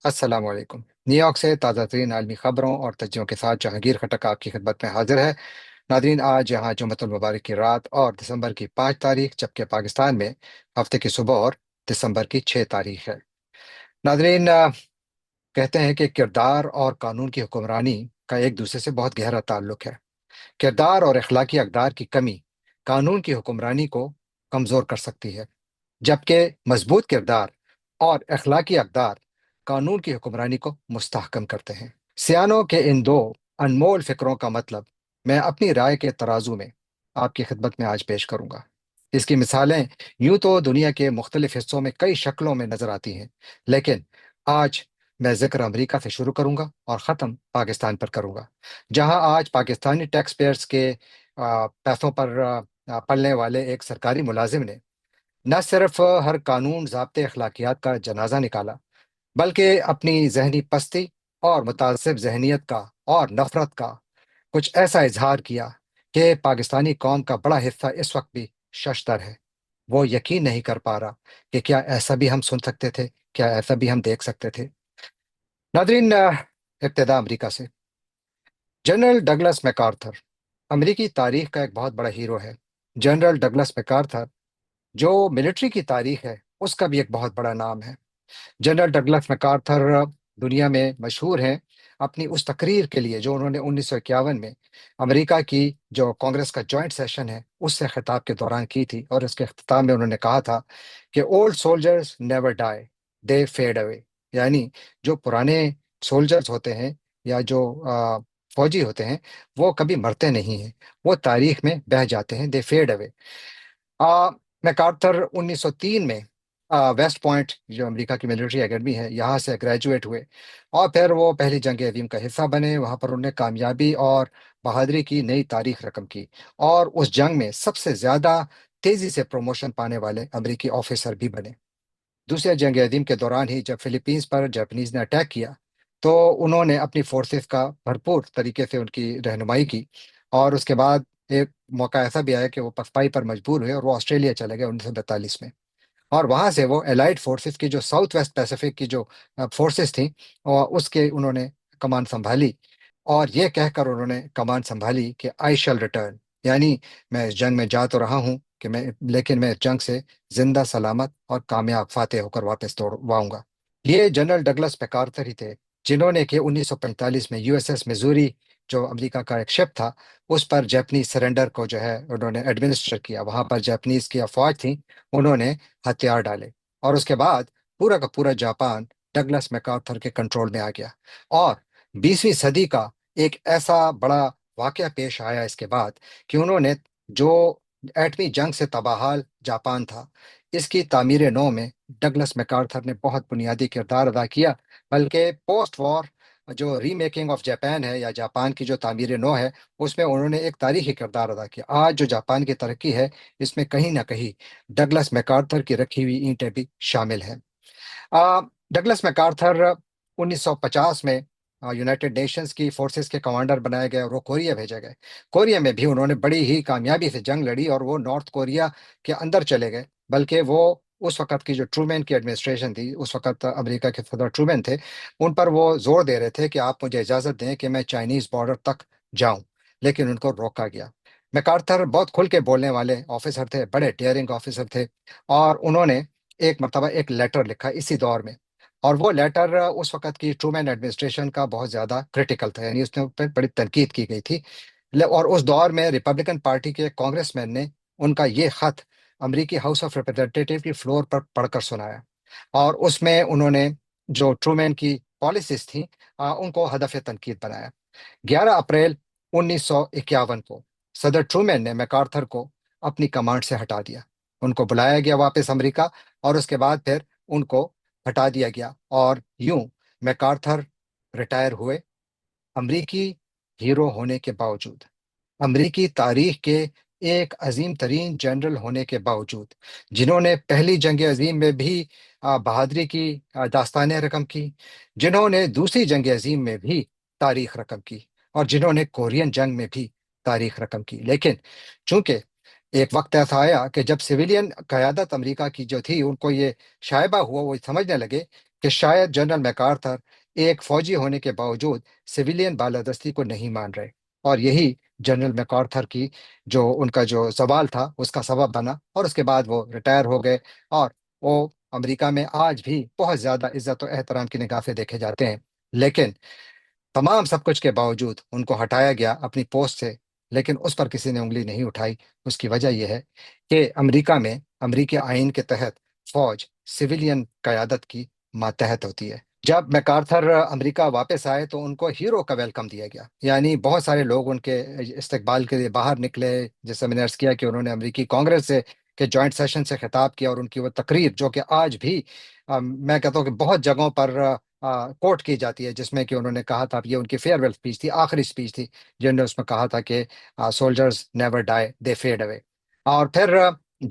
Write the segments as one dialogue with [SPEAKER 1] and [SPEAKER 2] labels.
[SPEAKER 1] अस्सलाम वालेकुम। न्यूयॉर्क से ताज़ा तरीन आलमी खबरों और तज्जियों के साथ जहांगीर खटक आपकी खिदमत में हाजिर है। नादरीन, आज यहाँ जुमतुल मुबारक की रात और दिसंबर की 5 तारीख, जबकि पाकिस्तान में हफ्ते की सुबह और दिसंबर की 6 तारीख है। नादरीन, कहते हैं कि किरदार और कानून की हुक्मरानी का एक दूसरे से बहुत गहरा ताल्लुक है। किरदार और अखलाकी अकदार की कमी कानून की हुक्मरानी को कमज़ोर कर सकती है, जबकि मजबूत किरदार और अखलाकी अकदार कानून की हुक्मरानी को मुस्तहकम करते हैं। सियानों के इन दो अनमोल फिक्रों का मतलब मैं अपनी राय के तराजू में आपकी खिदमत में आज पेश करूंगा। इसकी मिसालें यूं तो दुनिया के मुख्तलिफ हिस्सों में कई शक्लों में नजर आती हैं, लेकिन आज मैं जिक्र अमरीका से शुरू करूंगा और ख़त्म पाकिस्तान पर करूंगा, जहां आज पाकिस्तानी टैक्स पेयर्स के पैसों पर पलने वाले एक सरकारी मुलाजिम ने न सिर्फ हर कानून ज़ाब्ते अखलाकियात का जनाजा निकाला, बल्कि अपनी जहनी पस्ती और मुतासिब जहनीत का और नफरत का कुछ ऐसा इजहार किया कि पाकिस्तानी कौम का बड़ा हिस्सा इस वक्त भी शशदर है। वो यकीन नहीं कर पा रहा कि क्या ऐसा भी हम सुन सकते थे, क्या ऐसा भी हम देख सकते थे। नादरीन, इब्तिदा अमरीका से। जनरल डगलस मैकार्थर अमरीकी तारीख का एक बहुत बड़ा हीरो है। जनरल डगलस मैकार्थर जो मिलिट्री की तारीख है उसका भी एक बहुत बड़ा नाम है। जनरल डगलस मैकार्थर दुनिया में मशहूर हैं अपनी उस तकरीर के लिए जो उन्होंने 1951 में अमेरिका की जो कांग्रेस का जॉइंट सेशन है उससे खिताब के दौरान की थी, और इसके अख्ताम में उन्होंने कहा था कि ओल्ड सोल्जर्स नेवर डाई, दे फेड अवे। यानी जो पुराने सोल्जर्स होते हैं या जो फौजी होते हैं वो कभी मरते नहीं हैं, वो तारीख में बह जाते हैं, दे फेड अवे। आ, मैकार्थर 1903 में वेस्ट पॉइंट जो अमेरिका की मिलिट्री एकेडमी है यहाँ से ग्रेजुएट हुए, और फिर वो पहली जंग अजीम का हिस्सा बने। वहाँ पर उन्होंने कामयाबी और बहादुरी की नई तारीख रकम की, और उस जंग में सबसे ज़्यादा तेज़ी से प्रमोशन पाने वाले अमेरिकी ऑफिसर भी बने। दूसरे जंग अजीम के दौरान ही जब फिलीपींस पर जापानीज ने अटैक किया, तो उन्होंने अपनी फोर्सेस का भरपूर तरीके से उनकी रहनुमाई की, और उसके बाद एक मौका ऐसा भी आया कि वो पसपाई पर मजबूर हुए और वो ऑस्ट्रेलिया चले गए 1942 में। और वहां से वो एलाइड फोर्सेस की जो साउथ वेस्ट पैसिफिक की जो फोर्सेस थी और उसके उन्होंने कमान संभाली, और ये कहकर उन्होंने कमान संभाली कि आई शैल रिटर्न, यानी मैं इस जंग में जा तो रहा हूं कि मैं, लेकिन मैं इस जंग से जिंदा सलामत और कामयाब फातेह होकर वापस दौड़वाऊंगा। ये जनरल डगलस मैकार्थर ही थे जिन्होंने कि 1945 में यूएसएस मिजूरी जो अमेरिका का एक शिप था उस पर जापानीज सरेंडर को जो है उन्होंने एडमिनिस्टर किया। वहां पर जापानीज की अफवाज थी, उन्होंने हथियार डाले, और उसके बाद पूरा का पूरा जापान डगलस मैकार्थर के कंट्रोल में आ गया। और 20वीं सदी का एक ऐसा बड़ा वाकया पेश आया इसके बाद कि उन्होंने जो एटमी जंग से तबाहाल जापान था इसकी तामीर नौ में डगलस मैकार्थर ने बहुत बुनियादी किरदार अदा किया। बल्कि पोस्ट वॉर जो रीमेकिंग ऑफ जापान है या जापान की जो तामीर नौ है उसमें उन्होंने एक तारीखी किरदार अदा किया। आज जो जापान की तरक्की है इसमें कहीं ना कहीं डगलस मैकार्थर की रखी हुई ईंटें भी शामिल हैं। आ, डगलस मैकार्थर 1950 में यूनाइटेड नेशंस की फोर्सेस के कमांडर बनाए गए और वो कोरिया भेजे गए। कोरिया में भी उन्होंने बड़ी ही कामयाबी से जंग लड़ी और वो नॉर्थ कोरिया के अंदर चले गए। बल्कि वो उस वक्त की जो ट्रूमैन की एडमिनिस्ट्रेशन थी, उस वक्त अमेरिका के सदर ट्रूमैन थे, उन पर वो जोर दे रहे थे कि आप मुझे इजाज़त दें कि मैं चाइनीज़ बॉर्डर तक जाऊं, लेकिन उनको रोका गया। मैकार्थर बहुत खुल के बोलने वाले ऑफिसर थे, बड़े डेयरिंग ऑफिसर थे, और उन्होंने एक मरतबा एक लेटर लिखा इसी दौर में, और वो लेटर उस वक्त की ट्रूमैन एडमिनिस्ट्रेशन का बहुत ज़्यादा क्रिटिकल था, यानी उसने पर बड़ी तनकीद की गई थी। और उस दौर में रिपब्लिकन पार्टी के कांग्रेसमैन ने उनका ये खत अमेरिकी हाउस ऑफ रिप्रेजेंटेटिव की फ्लोर पर पढ़कर सुनाया, और उसमें उन्होंने जो ट्रूमैन की पॉलिसीज थी उनको हदफ तनकीद बनाया। 11 अप्रैल 1951 को सदर ट्रूमैन ने मैकार्थर को अपनी कमांड से हटा दिया। उनको बुलाया गया वापस अमेरिका, और उसके बाद फिर उनको हटा दिया गया, और यूं मैकार्थर रिटायर हुए अमरीकी हीरो होने के बावजूद, अमरीकी तारीख के एक अजीम तरीन जनरल होने के बावजूद, जिन्होंने पहली जंग अजीम में भी बहादुरी की दास्तानें रकम की, जिन्होंने दूसरी जंग अजीम में भी तारीख रकम की, और जिन्होंने कोरियन जंग में भी तारीख रकम की। लेकिन चूंकि एक वक्त ऐसा आया कि जब सिविलियन क़यादत अमेरिका की जो थी उनको ये शायबा हुआ, वो समझने लगे کہ شاید جنرل میکارتھر ایک فوجی ہونے کے باوجود سویلین بالادستی کو نہیں مان رہے، اور یہی جنرل میکارتھر کی جو ان کا جو سوال تھا اس کا سبب بنا، اور اس کے بعد وہ ریٹائر ہو گئے، اور وہ امریکہ میں آج بھی بہت زیادہ عزت و احترام کی نگاہ سے دیکھے جاتے ہیں۔ لیکن تمام سب کچھ کے باوجود ان کو ہٹایا گیا اپنی پوسٹ سے، لیکن اس پر کسی نے انگلی نہیں اٹھائی۔ اس کی وجہ یہ ہے کہ امریکہ میں امریکی آئین کے تحت فوج سویلین قیادت کی ماتحت ہوتی ہے۔ جب میکارتھر امریکہ واپس آئے تو ان کو ہیرو کا ویلکم دیا گیا، یعنی بہت سارے لوگ ان کے استقبال کے لیے باہر نکلے، جیسے میں نے عرض کیا کہ انہوں نے امریکی کانگریس سے کے جوائنٹ سیشن سے خطاب کیا، اور ان کی وہ تقریر جو کہ آج بھی میں کہتا ہوں کہ بہت جگہوں پر کوٹ کی جاتی ہے، جس میں کہ انہوں نے کہا تھا، یہ ان کی فیئر ویل اسپیچ تھی، آخری اسپیچ تھی، جنہوں نے اس میں کہا تھا کہ سولجرز نیور ڈائی دے فیڈ اوے۔ اور پھر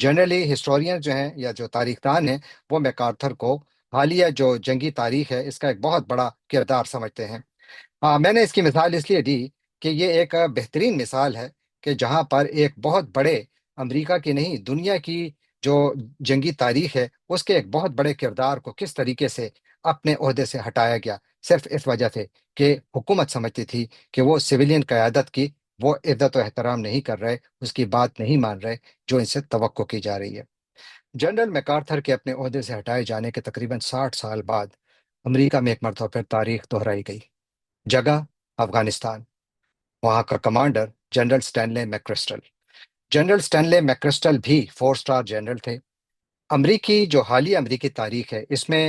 [SPEAKER 1] جنرلی ہسٹورین جو ہیں یا جو تاریخ دان ہیں، وہ میکارتھر کو حالیہ جو جنگی تاریخ ہے اس کا ایک بہت بڑا کردار سمجھتے ہیں۔ میں نے اس کی مثال اس لیے دی کہ یہ ایک بہترین مثال ہے کہ جہاں پر ایک بہت بڑے امریکہ کی نہیں دنیا کی جو جنگی تاریخ ہے اس کے ایک بہت بڑے کردار کو کس طریقے سے اپنے عہدے سے ہٹایا گیا، صرف اس وجہ سے کہ حکومت سمجھتی تھی کہ وہ سویلین قیادت کی وہ عزت و احترام نہیں کر رہے، اس کی بات نہیں مان رہے جو ان سے توقع کی جا رہی ہے۔ جنرل میکارتھر کے اپنے عہدے سے ہٹائے جانے کے تقریباً 60 سال بعد امریکہ میں ایک مرتبہ پھر تاریخ دہرائی گئی۔ جگہ افغانستان، وہاں کا commander general Stanley McChrystal. General Stanley McChrystal بھی 4 اسٹار جنرل تھے۔ امریکی جو حالیہ امریکی تاریخ ہے اس میں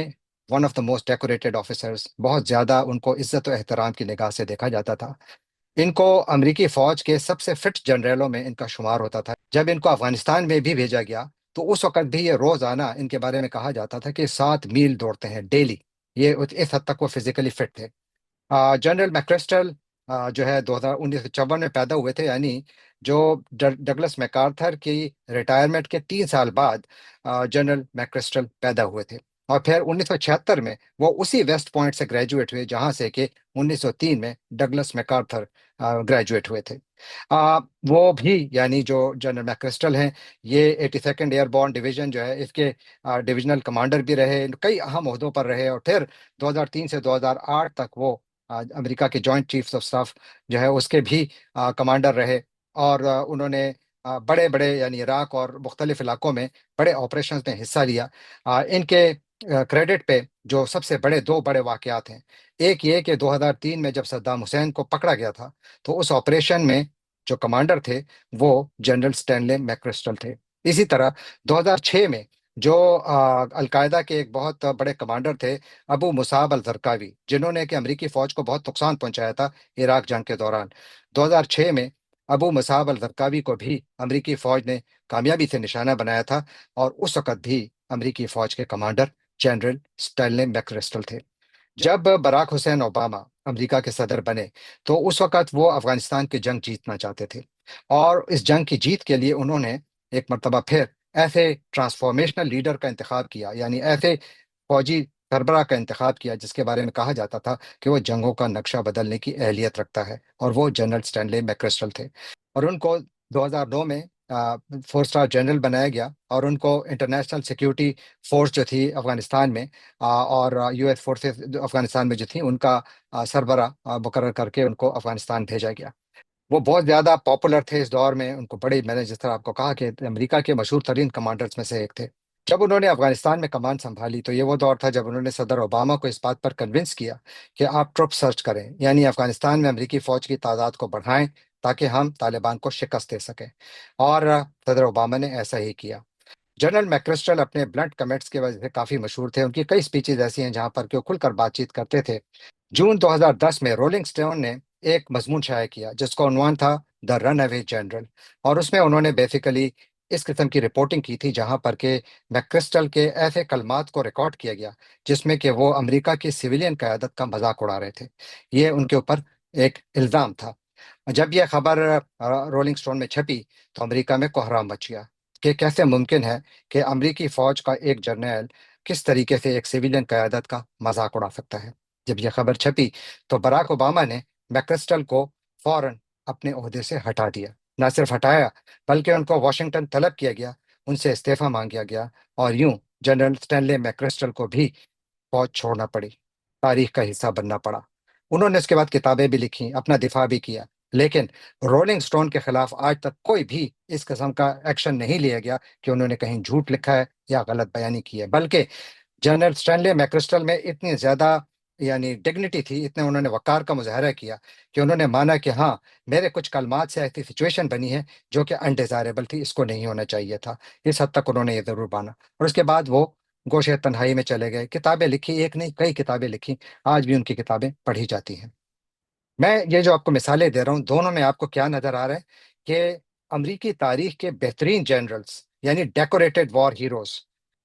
[SPEAKER 1] one of the most decorated officers, بہت زیادہ ان کو عزت و احترام کی نگاہ سے دیکھا جاتا تھا۔ ان کو امریکی فوج کے سب سے فٹ جنرلوں میں ان کا شمار ہوتا تھا۔ جب ان کو افغانستان میں بھی بھیجا گیا تو اس وقت بھی یہ روزانہ ان کے بارے میں کہا جاتا تھا کہ 7 میل دوڑتے ہیں ڈیلی، یہ اس حد تک وہ فزیکلی فٹ تھے۔ جنرل میکرسٹل جو ہے 1954 میں پیدا ہوئے تھے، یعنی جو ڈگلس میکارتھر کی ریٹائرمنٹ کے 3 سال بعد جنرل میکرسٹل پیدا ہوئے تھے، اور پھر 1976 میں وہ اسی ویسٹ پوائنٹ سے گریجویٹ ہوئے جہاں سے کہ 1903 میں ڈگلس میکارتھر گریجویٹ ہوئے تھے۔ وہ بھی یعنی جو جنرل میکرسٹل ہیں یہ 82nd ایئر بورن ڈویژن جو ہے اس کے ڈویژنل کمانڈر بھی رہے، کئی اہم عہدوں پر رہے، اور پھر 2003 سے 2008 تک وہ امریکہ کے جوائنٹ چیفز آف اسٹاف جو ہے اس کے بھی کمانڈر رہے، اور انہوں نے بڑے بڑے یعنی عراق اور مختلف علاقوں میں بڑے آپریشنز میں حصہ لیا۔ ان کے کریڈٹ پہ جو سب سے دو بڑے واقعات ہیں، ایک یہ کہ 2003 میں جب صدام حسین کو پکڑا گیا تھا تو اس آپریشن میں جو کمانڈر تھے وہ جنرل سٹینلے میکرسٹل تھے۔ اسی طرح 2006 میں جو القاعدہ کے ایک بہت بڑے کمانڈر تھے ابو مصعب الزرقاوی، جنہوں نے کہ امریکی فوج کو بہت نقصان پہنچایا تھا عراق جنگ کے دوران، 2006 میں ابو مصعب الزرقاوی کو بھی امریکی فوج نے کامیابی سے نشانہ بنایا تھا، اور اس وقت بھی امریکی فوج کے کمانڈر جنرل سٹینلے میکرسٹل تھے۔ جب براک حسین اوباما امریکہ کے صدر بنے تو اس وقت وہ افغانستان کی جنگ جیتنا چاہتے تھے، اور اس جنگ کی جیت کے لیے انہوں نے ایک مرتبہ پھر ایسے ٹرانسفارمیشنل لیڈر کا انتخاب کیا، یعنی ایسے فوجی سربراہ کا انتخاب کیا جس کے بارے میں کہا جاتا تھا کہ وہ جنگوں کا نقشہ بدلنے کی اہلیت رکھتا ہے، اور وہ جنرل سٹینلے میکرسٹل تھے۔ اور ان کو 2009 میں 4 اسٹار جنرل بنایا گیا، اور ان کو انٹرنیشنل سیکیورٹی فورس جو تھی افغانستان میں اور یو ایس فورسز افغانستان میں جو تھیں ان کا سربراہ مقرر کر کے ان کو افغانستان بھیجا گیا۔ وہ بہت زیادہ پاپولر تھے اس دور میں، ان کو میں نے جس طرح آپ کو کہا کہ امریکہ کے مشہور ترین کمانڈرز میں سے ایک تھے۔ جب انہوں نے افغانستان میں کمان سنبھالی تو یہ وہ دور تھا جب انہوں نے صدر اوباما کو اس بات پر کنونس کیا کہ آپ ٹروپ سرچ کریں، یعنی افغانستان میں امریکی فوج کی تعداد کو بڑھائیں تاکہ ہم طالبان کو شکست دے سکیں، اور صدر اوباما نے ایسا ہی کیا۔ جنرل میکرسٹل اپنے بلنٹ کمنٹس کی وجہ سے کافی مشہور تھے، ان کی کئی سپیچز ایسی ہیں جہاں پر کہ وہ کھل کر بات چیت کرتے تھے۔ جون 2010 میں رولنگ سٹون نے ایک مضمون شائع کیا جس کا عنوان تھا دا رن اوے جنرل، اور اس میں انہوں نے بیسیکلی اس قسم کی رپورٹنگ کی تھی جہاں پر کہ میکرسٹل کے ایسے کلمات کو ریکارڈ کیا گیا جس میں کہ وہ امریکہ کی سویلین قیادت کا مذاق اڑا رہے تھے، یہ ان کے اوپر ایک الزام تھا۔ جب یہ خبر رولنگ سٹون میں چھپی تو امریکہ میں کوہرام مچ گیا کہ کیسے ممکن ہے کہ امریکی فوج کا ایک جرنیل کس طریقے سے ایک سویلین قیادت کا مذاق اڑا سکتا ہے۔ جب یہ خبر چھپی تو براک اوباما نے میکرسٹل کو فوراً اپنے عہدے سے ہٹا دیا، نہ صرف ہٹایا بلکہ ان کو واشنگٹن طلب کیا گیا، ان سے استعفیٰ مانگا گیا، اور یوں جنرل سٹینلے میکرسٹل کو بھی फौज छोड़ना पड़ी, तारीख का हिस्सा बनना पड़ा। उन्होंने इसके बाद किताबें भी लिखी, अपना दिफा भी किया, लेकिन रोलिंग स्टोन के खिलाफ आज तक कोई भी इस किस्म का एक्शन नहीं लिया गया कि उन्होंने कहीं झूठ लिखा है या गलत बयानी की है। बल्कि जनरल स्टैनली मैक्रिस्टल में इतनी ज्यादा डिग्निटी थी, इतने उन्होंने वकार का मुजाहरा किया कि उन्होंने माना कि हाँ, मेरे कुछ कलमात से ऐसी सिचुएशन बनी है जो कि अनडिजायरेबल थी, इसको नहीं होना चाहिए था। इस हद तक उन्होंने ये जरूर माना, और उसके बाद वो गोशे तन्हाई में चले गए, किताबें लिखी, एक नहीं कई किताबें लिखी। आज भी उनकी किताबें पढ़ी जाती हैं। मैं ये जो आपको मिसालें दे रहा हूँ, दोनों में आपको क्या नजर आ रहा है कि अमरीकी तारीख के बेहतरीन जनरल्स, डेकोरेटेड वॉर हीरोज,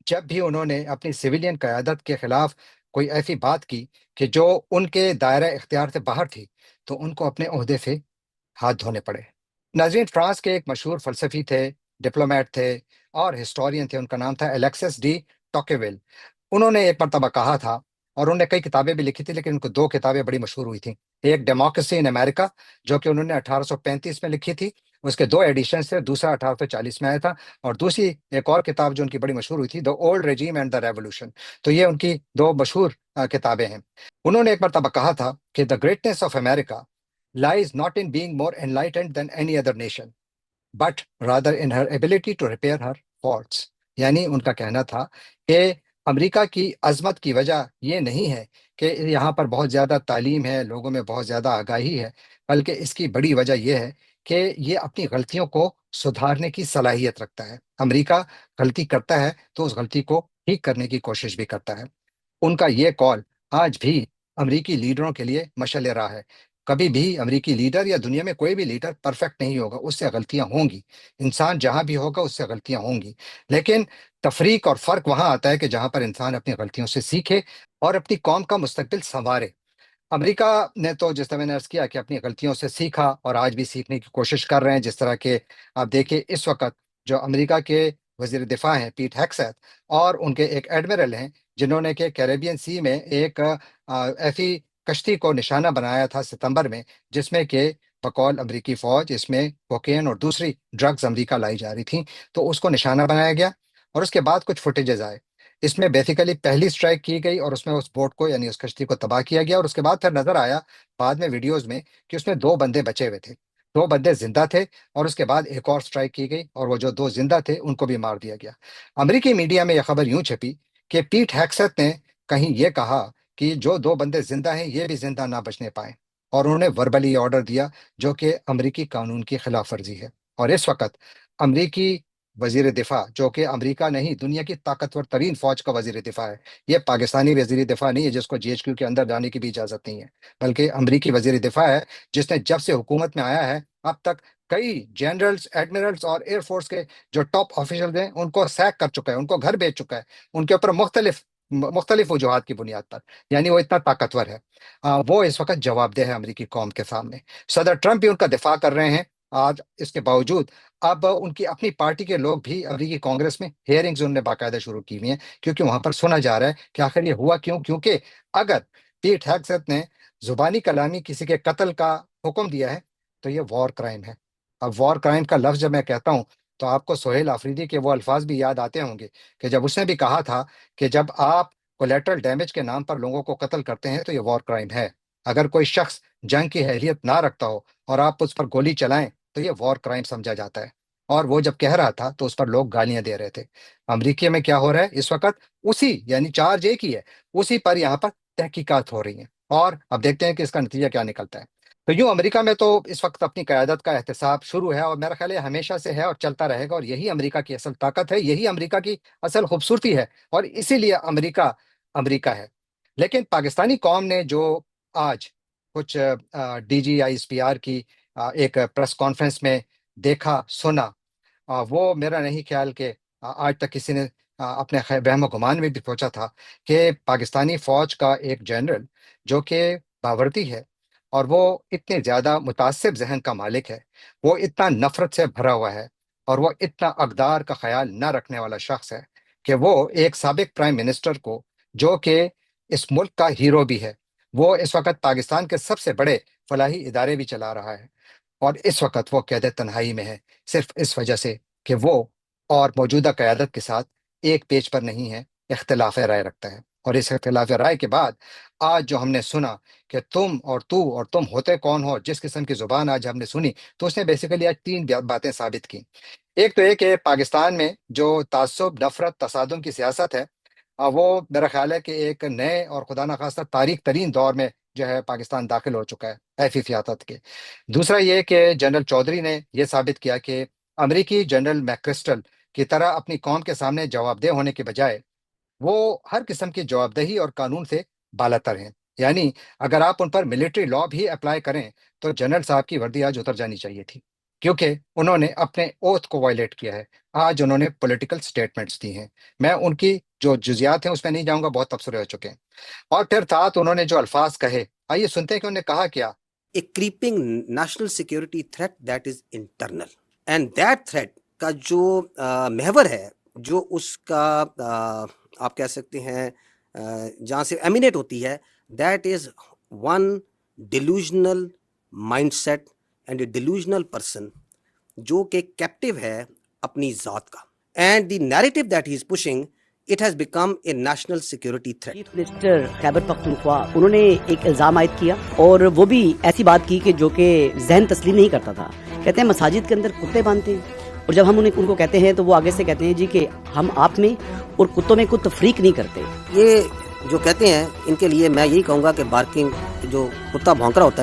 [SPEAKER 1] जब भी उन्होंने अपनी सिविलियन क़यादत के खिलाफ कोई ऐसी बात की कि जो उनके दायरा इख्तियार से बाहर थी, तो उनको अपने ओहदे से हाथ धोने पड़े। नाज़रीन, फ्रांस के एक मशहूर फलसफी थे, डिप्लोमेट थे और हिस्टोरियन थे, उनका नाम था एलेक्सिस डी टॉकेविल। उन्होंने एक मरतबा कहा था, और उन्होंने कई किताबें भी लिखी थी, लेकिन उनको दो किताबें बड़ी मशहूर हुई थी। एक डेमोक्रेसी इन अमेरिका, जो कि उन्होंने 1835 में लिखी थी, उसके दो एडिशन थे, दूसरा 1840 में आया था। और दूसरी एक और किताब जो उनकी बड़ी मशहूर हुई थी, the old regime and the revolution. तो ये उनकी दो मशहूर किताबें हैं। उन्होंने एक मरतबा कहा था कि the greatness of America lies not in being more enlightened than any other nation, but rather in her ability to repair her faults. यानी उनका कहना था कि अमेरिका की अजमत की वजह ये नहीं है कि यहाँ पर बहुत ज़्यादा तालीम है, लोगों में बहुत ज़्यादा आगाही है, बल्कि इसकी बड़ी वजह यह है कि ये अपनी गलतियों को सुधारने की सलाहियत रखता है। अमेरिका गलती करता है तो उस गलती को ठीक करने की कोशिश भी करता है। उनका ये कॉल आज भी अमेरिकी लीडरों के लिए मशअल राह है। कभी भी अमेरिकी लीडर या दुनिया में कोई भी लीडर परफेक्ट नहीं होगा, उससे गलतियां होंगी। इंसान जहां भी होगा उससे गलतियां होंगी, लेकिन तफरीक और फर्क वहां आता है कि जहां पर इंसान अपनी गलतियों से सीखे और अपनी कौम का मुस्तकबिल संवारे। अमेरिका ने तो, जिस तरह मैंने अर्ज किया, कि अपनी गलतियों से सीखा और आज भी सीखने की कोशिश कर रहे हैं। जिस तरह के आप देखिए, इस वक्त जो अमेरिका के वजीर दिफा हैं पीट हेक्सेथ, और उनके एक एडमिरल हैं जिन्होंने के कैरेबियन सी में एक ऐसी कश्ती को निशाना बनाया था सितंबर में, जिसमें के बकौल अमेरिकी फौज इसमें कोकेन और दूसरी ड्रग्स अमेरिका लाई जा रही थी। तो उसको निशाना बनाया गया, और उसके बाद कुछ फुटेजेस आए। इसमें बेसिकली पहली स्ट्राइक की गई और उसमें उस बोट को, उस कश्ती को तबाह किया गया, और उसके बाद फिर नजर आया बाद में वीडियोज में कि उसमें दो बंदे बचे हुए थे, दो बंदे जिंदा थे। और उसके बाद एक और स्ट्राइक की गई और वो जो दो जिंदा थे उनको भी मार दिया गया। अमेरिकी मीडिया में यह खबर यूं छपी कि पीट हैक्सेथ ने कहीं ये कहा कि जो दो बंदे जिंदा हैं ये भी जिंदा ना बचने पाए, और उन्होंने वर्बली ऑर्डर दिया, जो कि अमेरिकी कानून की खिलाफ वर्जी है। और इस वक्त अमेरिकी वजीर दिफा, जो कि अमेरिका नहीं दुनिया की ताकतवर तरीन फौज का वजीर दिफा है, ये पाकिस्तानी वजीर दिफा नहीं है जिसको जीएचक्यू के अंदर जाने की भी इजाजत नहीं है, बल्कि अमेरिकी वजीर दिफा है जिसने जब से हुकूमत में आया है अब तक कई जनरल्स, एडमिरल्स और एयरफोर्स के जो टॉप ऑफिशियल हैं उनको सैक कर चुका है, उनको घर भेज चुका है, उनके ऊपर मुख्तलिफ मुख्तलिफ वजूहात की बुनियाद पर। यानी वो इतना ताकतवर है। वो इस वक्त जवाबदेह है अमेरिकी कौम के सामने। सदर ट्रंप भी उनका दिफा कर रहे हैं आज। इसके बावजूद अब उनकी अपनी पार्टी के लोग भी अमेरिकी कांग्रेस में हेयरिंग्स उन्होंने बाकायदा शुरू की हुई हैं, क्योंकि वहां पर सुना जा रहा है कि आखिर ये हुआ क्यों। क्योंकि अगर पीट हेग्सेथ ने जुबानी कलामी किसी के कत्ल का हुक्म दिया है तो ये वॉर क्राइम है। अब वॉर क्राइम का लफ्ज जब मैं कहता हूं तो आपको सोहेल आफरीदी के वो अल्फाज भी याद आते होंगे कि जब उसने भी कहा था कि जब आप कोलेटरल डैमेज के नाम पर लोगों को कत्ल करते हैं तो ये वॉर क्राइम है। अगर कोई शख्स जंग की हैसियत ना रखता हो और आप उस पर गोली चलाएं तो ये वॉर क्राइम समझा जाता है। और वो जब कह रहा था तो उस पर लोग गालियां दे रहे थे। अमेरिका में क्या हो रहा है इस वक्त, उसी चार्ज एक ही है, उसी पर यहाँ पर तहकीकात हो रही हैं, और अब देखते हैं कि इसका नतीजा क्या निकलता है। तो यूं अमेरिका में तो इस वक्त अपनी क़यादत का एहतसाब शुरू है, और मेरा ख्याल है हमेशा से है और चलता रहेगा, और यही अमेरिका की असल ताकत है, यही अमेरिका की असल खूबसूरती है, और इसीलिए अमेरिका अमेरिका है। लेकिन पाकिस्तानी कौम ने जो आज कुछ DGISPR की एक प्रेस कॉन्फ्रेंस में देखा सुना, वो मेरा नहीं ख्याल कि आज तक किसी ने अपने वहम गुमान में भी पहुंचा था कि पाकिस्तानी फौज का एक जनरल, जो कि बावर्दी है, और वो इतने ज्यादा मुतासिब जहन का मालिक है, वो इतना नफरत से भरा हुआ है, और वो इतना अकदार का ख्याल न रखने वाला शख्स है कि वो एक साबिक प्राइम मिनिस्टर को, जो कि इस मुल्क का हीरो भी है, वो इस वक्त पाकिस्तान के सबसे बड़े फलाही इदारे भी चला रहा है, और इस वक्त वो कैद तन्हाई में है, सिर्फ इस वजह से कि वो और मौजूदा क़यादत के साथ एक पेज पर नहीं है, इख्तिलाफ राय रखता है। اور اس اختلاف رائے کے بعد آج جو ہم نے سنا کہ تم اور تو اور تم ہوتے کون ہو، جس قسم کی زبان آج ہم نے سنی، تو اس نے بیسیکلی آج تین باتیں ثابت کی۔ ایک تو یہ کہ پاکستان میں جو تعصب، نفرت، تصادم کی سیاست ہے، وہ میرا خیال ہے کہ ایک نئے اور خدا نخواستہ تاریخ ترین دور میں جو ہے پاکستان داخل ہو چکا ہے ایفی فیاضت کے۔ دوسرا یہ کہ جنرل چودھری نے یہ ثابت کیا کہ امریکی جنرل میکرسٹل کی طرح اپنی قوم کے سامنے جواب دہ ہونے کے بجائے وہ ہر قسم کی جواب دہی اور قانون سے بالاتر ہیں۔ یعنی اگر آپ ان پر ملٹری لا بھی اپلائی کریں تو جنرل صاحب کی وردی آج اتر جانی چاہیے تھی، کیونکہ انہوں نے اپنے اوتھ کو وائلیٹ کیا ہے۔ آج انہوں نے پولیٹیکل سٹیٹمنٹس دی ہیں، میں ان کی جو جزیات ہیں اس میں نہیں جاؤں گا، بہت تبصرے ہو چکے ہیں۔ اور پھر ساتھ انہوں نے جو الفاظ کہے، آئیے سنتے ہیں کہ انہوں نے کہا کیا۔
[SPEAKER 2] A creeping national security threat that is internal, and that threat کا جو محور ہے، جو اس کا آپ کہہ سکتے ہیں جہاں سے ایمینیٹ ہوتی ہے، that is one delusional mindset and a delusional person جو کہ کیپٹیو ہے اپنی ذات کا، and the narrative that he is pushing, it has become a national security threat.
[SPEAKER 3] Chief minister Khyber Pakhtunkhwa انہوں نے ایک الزام عائد کیا، اور وہ بھی ایسی بات کی کہ جو کہ ذہن تسلیم نہیں کرتا تھا۔ کہتے ہیں مساجد کے اندر کتے باندھتے ہیں، اور جب ہم ان کو کہتے ہیں تو وہ آگے سے کہتے ہیں جی کہ ہم آپ میں اور کتوں میں کوئی تفریق نہیں کرتے۔
[SPEAKER 2] یہ جو کہتے ہیں ان کے لیے میں یہی کہوں گا کہ بارکنگ جو کتا بھونک رہا ہوتا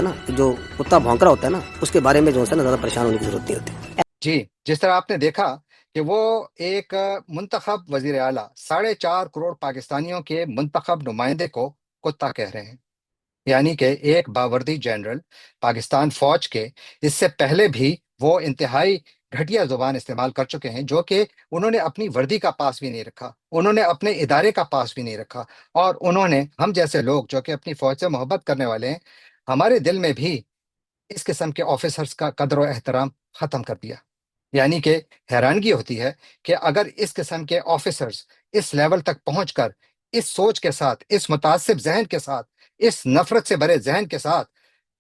[SPEAKER 2] ہے نا اس کے بارے میں جو ہے نا زیادہ پریشان ہونے کی ضرورت نہیں ہوتی۔
[SPEAKER 1] جی، جس طرح آپ نے دیکھا کہ وہ ایک منتخب وزیر اعلیٰ 4.5 کروڑ پاکستانیوں کے منتخب نمائندے کو کتا کہہ رہے ہیں، یعنی کہ ایک باوردی جنرل پاکستان فوج کے اس سے پہلے بھی وہ انتہائی گھٹیا زبان استعمال کر چکے ہیں، جو کہ انہوں نے اپنی وردی کا پاس بھی نہیں رکھا، انہوں نے اپنے ادارے کا پاس بھی نہیں رکھا، اور انہوں نے ہم جیسے لوگ جو کہ اپنی فوج سے محبت کرنے والے ہیں، ہمارے دل میں بھی اس قسم کے آفیسرز کا قدر و احترام ختم کر دیا۔ یعنی کہ حیرانگی ہوتی ہے کہ اگر اس قسم کے آفیسرز اس لیول تک پہنچ کر اس سوچ کے ساتھ، اس متعصب ذہن کے ساتھ، اس نفرت سے بھرے ذہن کے ساتھ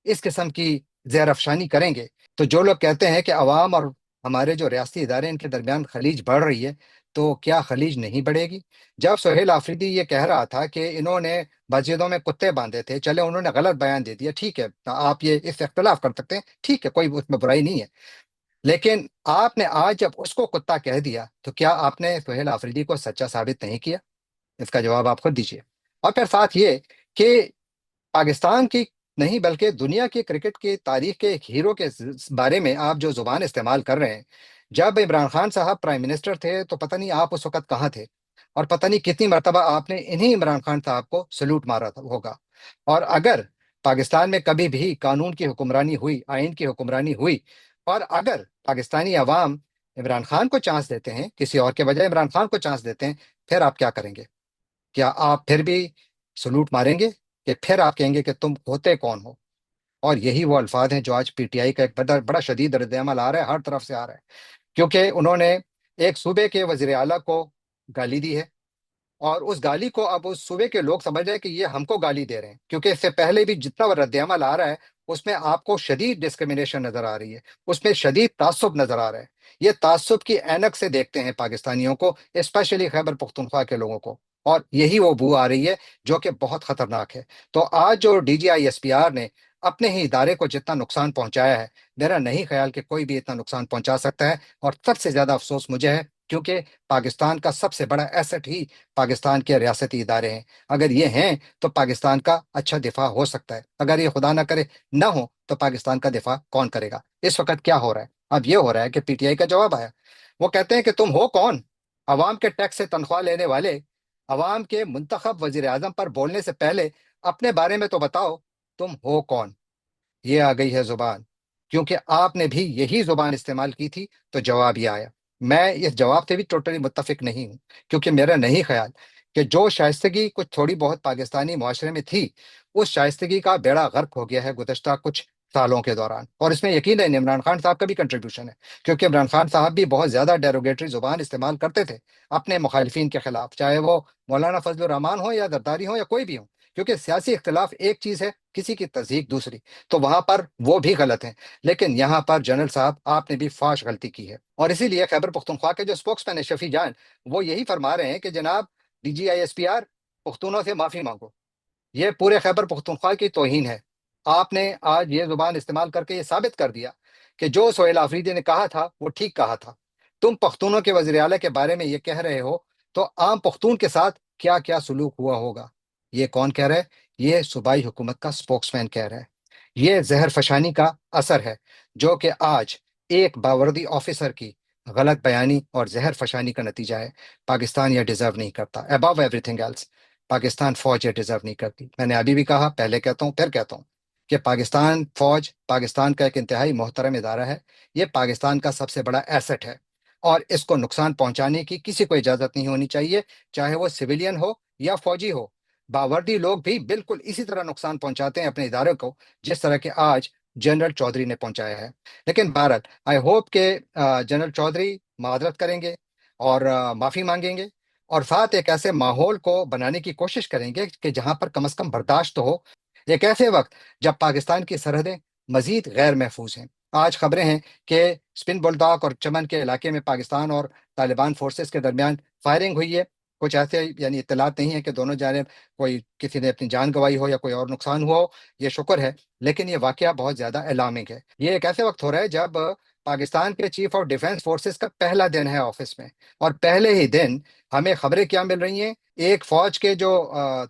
[SPEAKER 1] اس قسم کی زہر افشانی کریں گے، تو جو لوگ کہتے ہیں کہ عوام اور ہمارے جو ریاستی ادارے ان کے درمیان خلیج بڑھ رہی ہے، تو کیا خلیج نہیں بڑھے گی؟ جب سہیل آفریدی یہ کہہ رہا تھا کہ انہوں نے مسجدوں میں کتے باندھے تھے، چلے انہوں نے غلط بیان دے دیا، ٹھیک ہے، آپ یہ اس سے اختلاف کر سکتے ہیں، ٹھیک ہے، کوئی اس میں برائی نہیں ہے، لیکن آپ نے آج جب اس کو کتا کہہ دیا تو کیا آپ نے سہیل آفریدی کو سچا ثابت نہیں کیا؟ اس کا جواب آپ خود دیجیے۔ اور پھر ساتھ یہ کہ پاکستان کی نہیں بلکہ دنیا کی کرکٹ کی تاریخ کے ایک ہیرو کے بارے میں آپ جو زبان استعمال کر رہے ہیں، جب عمران خان صاحب پرائم منسٹر تھے تو پتہ نہیں آپ اس وقت کہاں تھے، اور پتہ نہیں کتنی مرتبہ آپ نے انہی عمران خان صاحب کو سلوٹ مارا ہوگا۔ اور اگر پاکستان میں کبھی بھی قانون کی حکمرانی ہوئی، آئین کی حکمرانی ہوئی، اور اگر پاکستانی عوام عمران خان کو چانس دیتے ہیں، کسی اور کے بجائے عمران خان کو چانس دیتے ہیں، پھر آپ کیا کریں گے؟ کیا آپ پھر بھی سلوٹ ماریں گے کہ پھر آپ کہیں گے کہ تم ہوتے کون ہو؟ اور یہی وہ الفاظ ہیں جو آج پی ٹی آئی کا ایک بڑا شدید رد عمل آ رہا ہے، ہر طرف سے آ رہا ہے، کیونکہ انہوں نے ایک صوبے کے وزیر اعلیٰ کو گالی دی ہے، اور اس گالی کو اب اس صوبے کے لوگ سمجھ رہے ہیں کہ یہ ہم کو گالی دے رہے ہیں، کیونکہ اس سے پہلے بھی جتنا رد عمل آ رہا ہے اس میں آپ کو شدید ڈسکریمنیشن نظر آ رہی ہے، اس میں شدید تعصب نظر آ رہا ہے۔ یہ تعصب کی اینک سے دیکھتے ہیں پاکستانیوں کو، اسپیشلی خیبر پختونخوا کے لوگوں کو، اور یہی وہ بو آ رہی ہے جو کہ بہت خطرناک ہے۔ تو آج جو D G I S P R نے اپنے ہی ادارے کو جتنا نقصان پہنچایا ہے، میرا نہیں خیال کہ کوئی بھی اتنا نقصان پہنچا سکتا ہے، اور سب سے زیادہ افسوس مجھے ہے کیونکہ پاکستان کا سب سے بڑا ایسٹ ہی پاکستان کے ریاستی ادارے ہیں۔ اگر یہ ہیں تو پاکستان کا اچھا دفاع ہو سکتا ہے، اگر یہ خدا نہ کرے نہ ہو تو پاکستان کا دفاع کون کرے گا؟ اس وقت کیا ہو رہا ہے؟ اب یہ ہو رہا ہے کہ پی ٹی آئی کا جواب آیا، وہ کہتے ہیں کہ تم ہو کون؟ عوام کے ٹیکس سے تنخواہ لینے والے، عوام کے منتخب وزیر اعظم پر بولنے سے پہلے اپنے بارے میں تو بتاؤ تم ہو کون؟ یہ آ گئی ہے زبان، کیونکہ آپ نے بھی یہی زبان استعمال کی تھی تو جواب یہ آیا۔ میں اس جواب سے بھی ٹوٹلی متفق نہیں ہوں، کیونکہ میرا نہیں خیال کہ جو شائستگی کچھ تھوڑی بہت پاکستانی معاشرے میں تھی، اس شائستگی کا بیڑا غرق ہو گیا ہے گزشتہ کچھ سالوں کے دوران، اور اس میں یقیناً عمران خان صاحب کا بھی کنٹریبیوشن ہے، کیونکہ عمران خان صاحب بھی بہت زیادہ ڈیروگیٹری زبان استعمال کرتے تھے اپنے مخالفین کے خلاف، چاہے وہ مولانا فضل الرحمان ہو یا زرداری ہو یا کوئی بھی ہو، کیونکہ سیاسی اختلاف ایک چیز ہے، کسی کی تصدیق دوسری، تو وہاں پر وہ بھی غلط ہیں، لیکن یہاں پر جنرل صاحب آپ نے بھی فاش غلطی کی ہے۔ اور اسی لیے خیبر پختونخوا کے جو اسپوکس مین ہے شفیع جان، وہ یہی فرما رہے ہیں کہ جناب D G I S P R, पख्तूनों से माफ़ी मांगो। ये पूरे खैबर पख्तूनख्वा की तौहीन है। आपने आज ये जुबान इस्तेमाल करके ये साबित कर दिया कि जो सोहेल आफरीदी ने कहा था वो ठीक कहा था। तुम पख्तूनों के वज़ीर आला के बारे में ये कह रहे हो, तो आम पख्तून के साथ क्या क्या सलूक हुआ होगा? ये कौन कह रहा है? ये सूबाई हुकूमत का स्पोक्समैन कह रहा है। ये जहर फशानी का असर है, जो कि आज एक बावर्दी ऑफिसर की गलत बयानी और जहर फशानी का नतीजा है। पाकिस्तान ये डिजर्व नहीं करता, अबव एवरीथिंग एल्स। पाकिस्तान फौज ये डिजर्व नहीं करती। मैंने अभी भी कहा, पहले कहता हूँ, फिर कहता हूँ कि पाकिस्तान फौज पाकिस्तान का एक इंतहाई मोहतरम इदारा है। ये पाकिस्तान का सबसे बड़ा एसेट है, और इसको नुकसान पहुंचाने की किसी को इजाजत नहीं होनी चाहिए, चाहे वो सिविलियन हो या फौजी हो। बावर्दी लोग भी बिल्कुल इसी तरह नुकसान पहुंचाते हैं अपने इदारे को, जिस तरह के आज जनरल चौधरी ने पहुंचाया है। लेकिन बहरहाल, आई होप के जनरल चौधरी माजरत करेंगे और माफी मांगेंगे, और साथ एक ऐसे माहौल को बनाने की कोशिश करेंगे कि जहां पर कम से कम बर्दाश्त तो हो। एक ऐसे वक्त जब पाकिस्तान की सरहदें मजीद गैर महफूज हैं। आज खबरें हैं कि स्पिन बुलडॉग और चमन के इलाके में पाकिस्तान और तालिबान फोर्सेस के दरमियान फायरिंग हुई है। कुछ ऐसे यानी इत्तलात नहीं है कि दोनों जानिब कोई किसी ने अपनी जान गंवाई हो या कोई और नुकसान हुआ हो, ये शुक्र है। लेकिन ये वाकया बहुत ज्यादा अलार्मिंग है। ये एक ऐसे वक्त हो रहा है जब पाकिस्तान के चीफ ऑफ डिफेंस फोर्सेस का पहला दिन है ऑफिस में, और पहले ही दिन हमें खबरें क्या मिल रही हैं? एक फौज के जो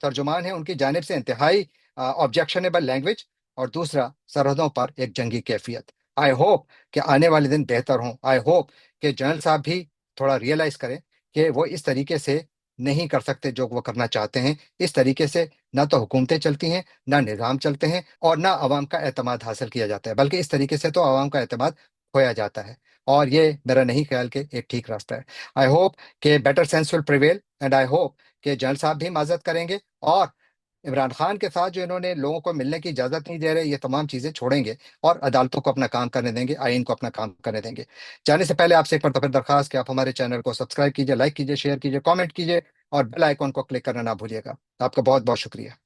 [SPEAKER 1] तर्जुमान हैं उनकी जानिब से इंतहाई ऑब्जेक्शनेबल लैंग्वेज, और दूसरा सरहदों पर एक जंगी कैफियत। आई होप कि आने वाले दिन बेहतर हों। आई होप कि जनरल साहब भी थोड़ा रियलाइज करें कि वो इस तरीके से नहीं कर सकते जो वो करना चाहते हैं। इस तरीके से ना तो हुकूमतें चलती हैं, ना निज़ाम चलते हैं, और ना आवाम का एतमाद हासिल किया जाता है, बल्कि इस तरीके से तो आवाम का एतमाद खोया जाता है। और ये मेरा नहीं ख्याल कि एक ठीक रास्ता है। आई होप कि better sense will prevail, and I hope कि जनरल साहब भी माजरत करेंगे, और इमरान खान के साथ जो इन्होंने लोगों को मिलने की इजाजत नहीं दे रहे, ये तमाम चीजें छोड़ेंगे और अदालतों को अपना काम करने देंगे, आईन को अपना काम करने देंगे। जाने से पहले आपसे एक बार तो फिर दरखास्त कि आप हमारे चैनल को सब्सक्राइब कीजिए, लाइक कीजिए, शेयर कीजिए, कमेंट कीजिए, और बेल आइकॉन को क्लिक करना ना भूलिएगा। आपका बहुत बहुत शुक्रिया।